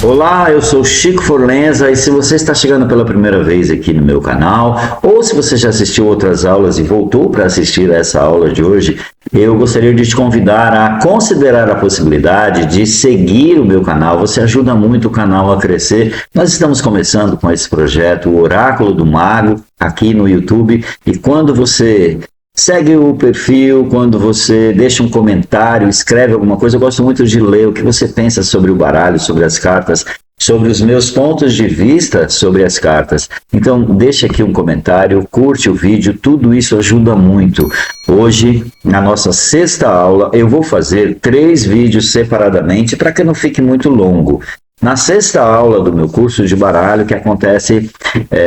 Olá, eu sou Chico Forlenza e se você está chegando pela primeira vez aqui no meu canal, ou se você já assistiu outras aulas e voltou para assistir essa aula de hoje, eu gostaria de te convidar a considerar a possibilidade de seguir o meu canal. Você ajuda muito o canal a crescer. Nós estamos começando com esse projeto, o Oráculo do Mago, aqui no YouTube, e quando você segue o perfil, quando você deixa um comentário, escreve alguma coisa, eu gosto muito de ler o que você pensa sobre o baralho, sobre as cartas, sobre os meus pontos de vista sobre as cartas. Então, deixa aqui um comentário, curte o vídeo, tudo isso ajuda muito. Hoje, na nossa sexta aula, eu vou fazer 3 vídeos separadamente para que não fique muito longo. Na sexta aula do meu curso de baralho, que acontece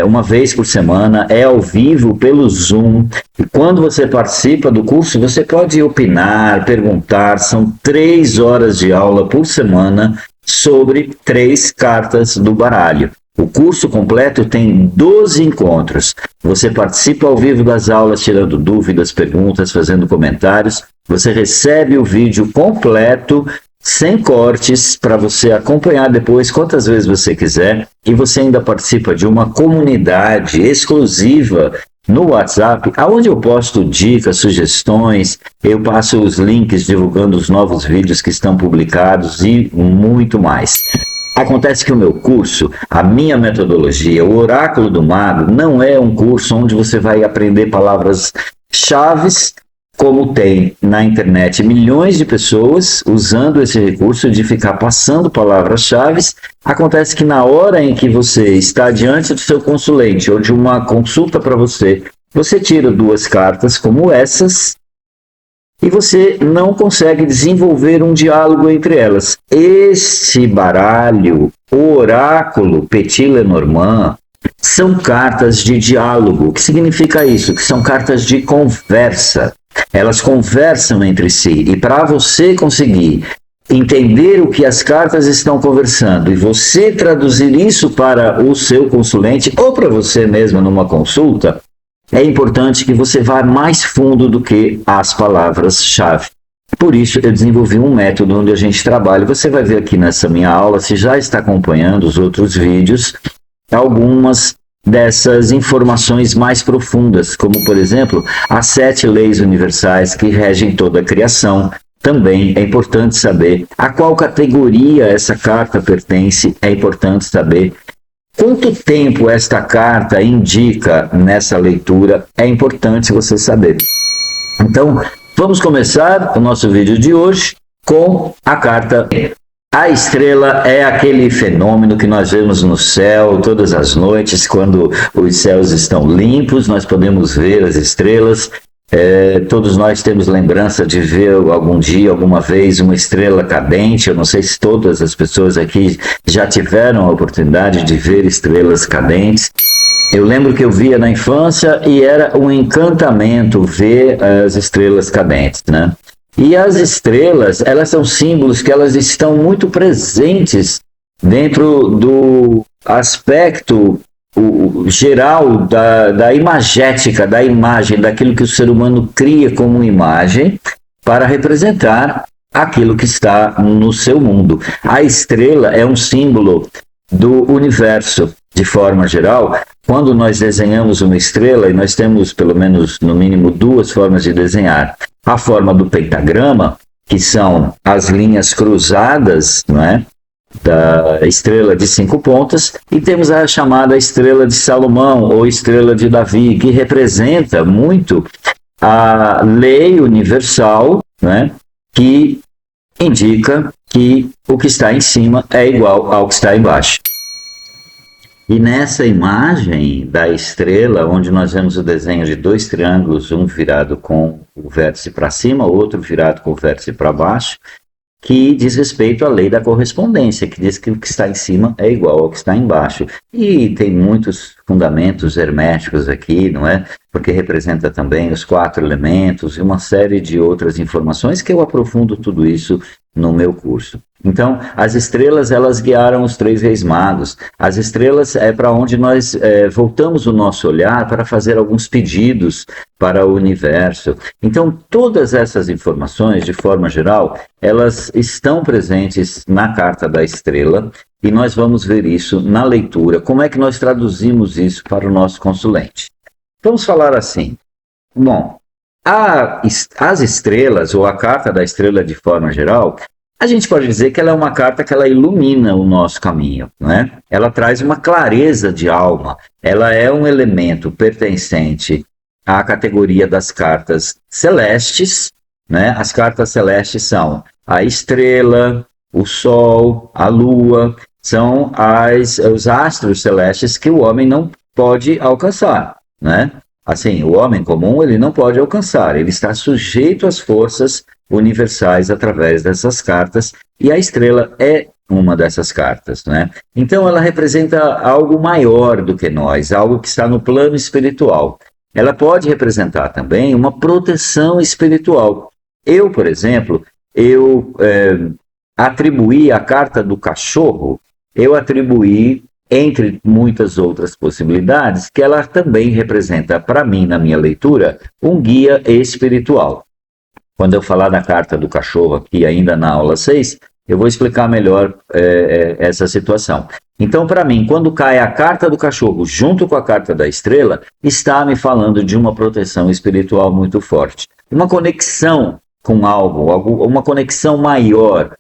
uma vez por semana, é ao vivo pelo Zoom. E quando você participa do curso, você pode opinar, perguntar. São 3 horas de aula por semana sobre 3 cartas do baralho. O curso completo tem 12 encontros. Você participa ao vivo das aulas, tirando dúvidas, perguntas, fazendo comentários. Você recebe o vídeo completo, sem cortes, para você acompanhar depois quantas vezes você quiser, e você ainda participa de uma comunidade exclusiva no WhatsApp, onde eu posto dicas, sugestões, eu passo os links divulgando os novos vídeos que estão publicados e muito mais. Acontece que o meu curso, a minha metodologia, o Oráculo do Mago, não é um curso onde você vai aprender palavras-chave, como tem na internet milhões de pessoas usando esse recurso de ficar passando palavras-chave. Acontece que na hora em que você está diante do seu consulente ou de uma consulta para você, você tira 2 cartas como essas e você não consegue desenvolver um diálogo entre elas. Este baralho, o oráculo Petit Lenormand, são cartas de diálogo. O que significa isso? Que são cartas de conversa. Elas conversam entre si, e para você conseguir entender o que as cartas estão conversando e você traduzir isso para o seu consulente ou para você mesmo numa consulta, é importante que você vá mais fundo do que as palavras-chave. Por isso, eu desenvolvi um método onde a gente trabalha. Você vai ver aqui nessa minha aula, se já está acompanhando os outros vídeos, algumas dessas informações mais profundas, como, por exemplo, as 7 leis universais que regem toda a criação. Também é importante saber a qual categoria essa carta pertence, é importante saber quanto tempo esta carta indica nessa leitura, é importante você saber. Então, vamos começar o nosso vídeo de hoje com a carta. A estrela é aquele fenômeno que nós vemos no céu todas as noites, quando os céus estão limpos, nós podemos ver as estrelas. Todos nós temos lembrança de ver algum dia, alguma vez, uma estrela cadente. Eu não sei se todas as pessoas aqui já tiveram a oportunidade de ver estrelas cadentes. Eu lembro que eu via na infância e era um encantamento ver as estrelas cadentes, né? E as estrelas, elas são símbolos que elas estão muito presentes dentro do aspecto geral da imagética, da imagem, daquilo que o ser humano cria como imagem para representar aquilo que está no seu mundo. A estrela é um símbolo do universo, de forma geral. Quando nós desenhamos uma estrela, e nós temos pelo menos, no mínimo, 2 formas de desenhar. A forma do pentagrama, que são as linhas cruzadas, não é? Da estrela de 5 pontas, e temos a chamada estrela de Salomão, ou estrela de Davi, que representa muito a lei universal, né? Que indica que o que está em cima é igual ao que está embaixo. E nessa imagem da estrela, onde nós vemos o desenho de 2 triângulos, um virado com o vértice para cima, outro virado com o vértice para baixo, que diz respeito à lei da correspondência, que diz que o que está em cima é igual ao que está embaixo. E tem muitos fundamentos herméticos aqui, não é? Porque representa também os 4 elementos e uma série de outras informações que eu aprofundo tudo isso no meu curso. Então, as estrelas, elas guiaram os 3 reis magos. As estrelas é para onde nós voltamos o nosso olhar para fazer alguns pedidos para o universo. Então, todas essas informações, de forma geral, elas estão presentes na carta da estrela e nós vamos ver isso na leitura. Como é que nós traduzimos isso para o nosso consulente? Vamos falar assim. Bom, as estrelas, ou a carta da estrela de forma geral, a gente pode dizer que ela é uma carta que ela ilumina o nosso caminho, né? Ela traz uma clareza de alma, ela é um elemento pertencente à categoria das cartas celestes, né? As cartas celestes são a estrela, o sol, a lua, são os astros celestes que o homem não pode alcançar, né? Assim, o homem comum ele não pode alcançar, ele está sujeito às forças universais através dessas cartas, e a estrela é uma dessas cartas, né? Então ela representa algo maior do que nós, algo que está no plano espiritual. Ela pode representar também uma proteção espiritual. Eu, por exemplo, atribuí a carta do cachorro, eu atribuí, entre muitas outras possibilidades, que ela também representa, para mim, na minha leitura, um guia espiritual. Quando eu falar da carta do cachorro aqui, ainda na aula 6, eu vou explicar melhor essa situação. Então, para mim, quando cai a carta do cachorro junto com a carta da estrela, está me falando de uma proteção espiritual muito forte. Uma conexão com algo, uma conexão maior.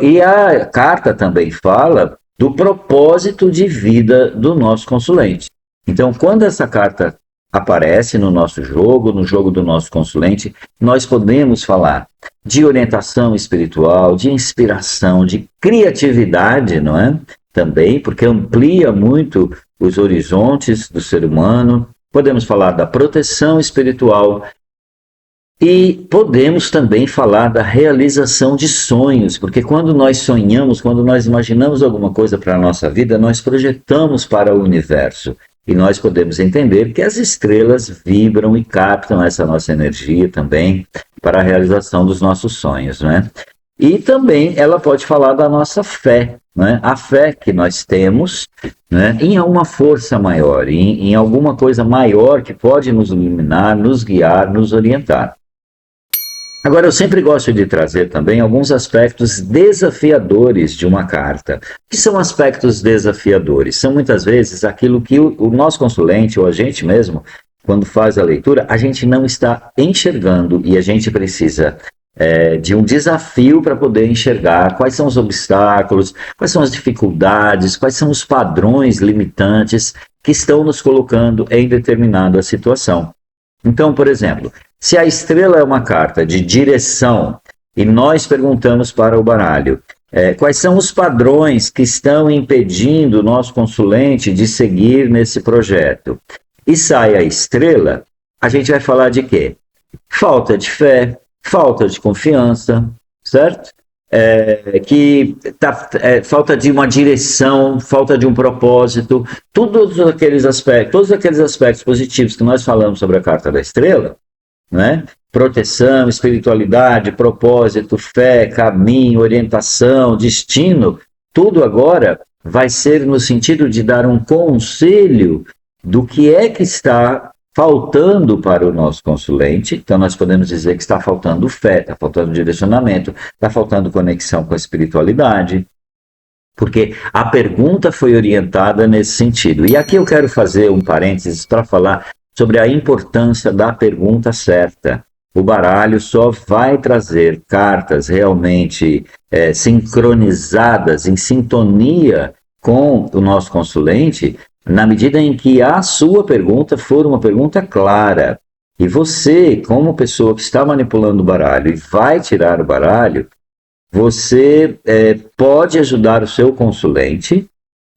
E a carta também fala do propósito de vida do nosso consulente. Então, quando essa carta aparece no nosso jogo, no jogo do nosso consulente, nós podemos falar de orientação espiritual, de inspiração, de criatividade, não é? Também, porque amplia muito os horizontes do ser humano. Podemos falar da proteção espiritual e podemos também falar da realização de sonhos, porque quando nós sonhamos, quando nós imaginamos alguma coisa para a nossa vida, nós projetamos para o universo. E nós podemos entender que as estrelas vibram e captam essa nossa energia também para a realização dos nossos sonhos, né? E também ela pode falar da nossa fé, né? A fé que nós temos, né? Em uma força maior, em alguma coisa maior que pode nos iluminar, nos guiar, nos orientar. Agora, eu sempre gosto de trazer também alguns aspectos desafiadores de uma carta. O que são aspectos desafiadores? São muitas vezes aquilo que o nosso consulente ou a gente mesmo, quando faz a leitura, a gente não está enxergando e a gente precisa de um desafio para poder enxergar quais são os obstáculos, quais são as dificuldades, quais são os padrões limitantes que estão nos colocando em determinada situação. Então, por exemplo, se a estrela é uma carta de direção e nós perguntamos para o baralho quais são os padrões que estão impedindo o nosso consulente de seguir nesse projeto, e sai a estrela, a gente vai falar de quê? Falta de fé, falta de confiança, certo? Falta de uma direção, falta de um propósito, todos aqueles aspectos positivos que nós falamos sobre a carta da estrela, né? Proteção, espiritualidade, propósito, fé, caminho, orientação, destino, tudo agora vai ser no sentido de dar um conselho do que é que está faltando para o nosso consulente. Então nós podemos dizer que está faltando fé, está faltando direcionamento, está faltando conexão com a espiritualidade, porque a pergunta foi orientada nesse sentido. E aqui eu quero fazer um parênteses para falar sobre a importância da pergunta certa. O baralho só vai trazer cartas realmente sincronizadas, em sintonia com o nosso consulente, na medida em que a sua pergunta for uma pergunta clara. E você, como pessoa que está manipulando o baralho e vai tirar o baralho, você pode ajudar o seu consulente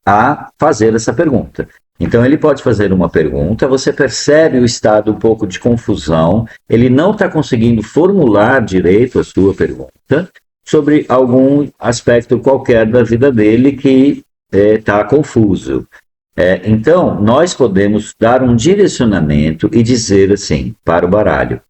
a fazer essa pergunta. Então ele pode fazer uma pergunta, você percebe o estado um pouco de confusão, ele não está conseguindo formular direito a sua pergunta sobre algum aspecto qualquer da vida dele que está confuso. Então, nós podemos dar um direcionamento e dizer assim para o baralho: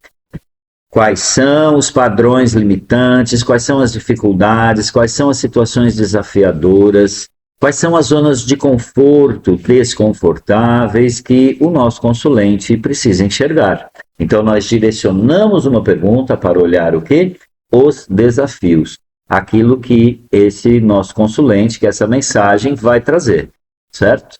Quais são os padrões limitantes, quais são as dificuldades, quais são as situações desafiadoras, quais são as zonas de conforto desconfortáveis que o nosso consulente precisa enxergar. Então, nós direcionamos uma pergunta para olhar o quê? Os desafios, aquilo que esse nosso consulente, que essa mensagem vai trazer, certo?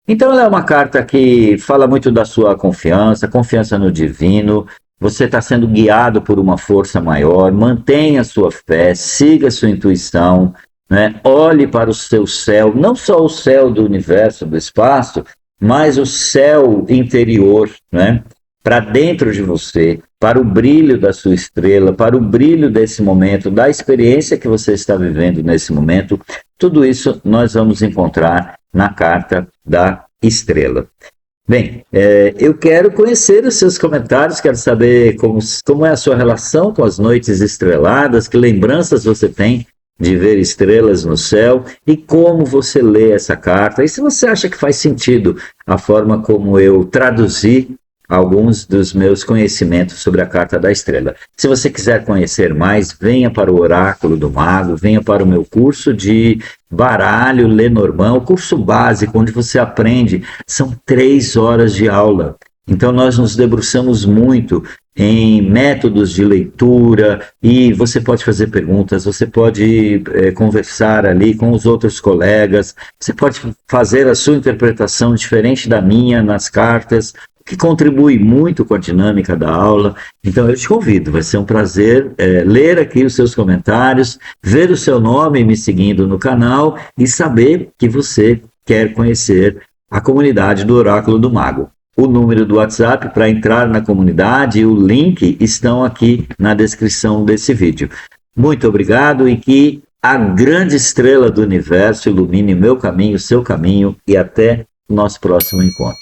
Então, ela é uma carta que fala muito da sua confiança, confiança no divino. Você está sendo guiado por uma força maior, mantenha a sua fé, siga a sua intuição, né? Olhe para o seu céu, não só o céu do universo, do espaço, mas o céu interior, né? Para dentro de você, para o brilho da sua estrela, para o brilho desse momento, da experiência que você está vivendo nesse momento. Tudo isso nós vamos encontrar na carta da estrela. Bem, eu quero conhecer os seus comentários, quero saber como é a sua relação com as noites estreladas, que lembranças você tem de ver estrelas no céu e como você lê essa carta. E se você acha que faz sentido a forma como eu traduzi alguns dos meus conhecimentos sobre a carta da estrela. Se você quiser conhecer mais, venha para o Oráculo do Mago, venha para o meu curso de baralho Lenormand, o curso básico, onde você aprende. São 3 horas de aula. Então nós nos debruçamos muito em métodos de leitura e você pode fazer perguntas, você pode conversar ali com os outros colegas, você pode fazer a sua interpretação diferente da minha nas cartas, que contribui muito com a dinâmica da aula. Então eu te convido, vai ser um prazer ler aqui os seus comentários, ver o seu nome me seguindo no canal e saber que você quer conhecer a comunidade do Oráculo do Mago. O número do WhatsApp para entrar na comunidade e o link estão aqui na descrição desse vídeo. Muito obrigado e que a grande estrela do universo ilumine meu caminho, seu caminho e até o nosso próximo encontro.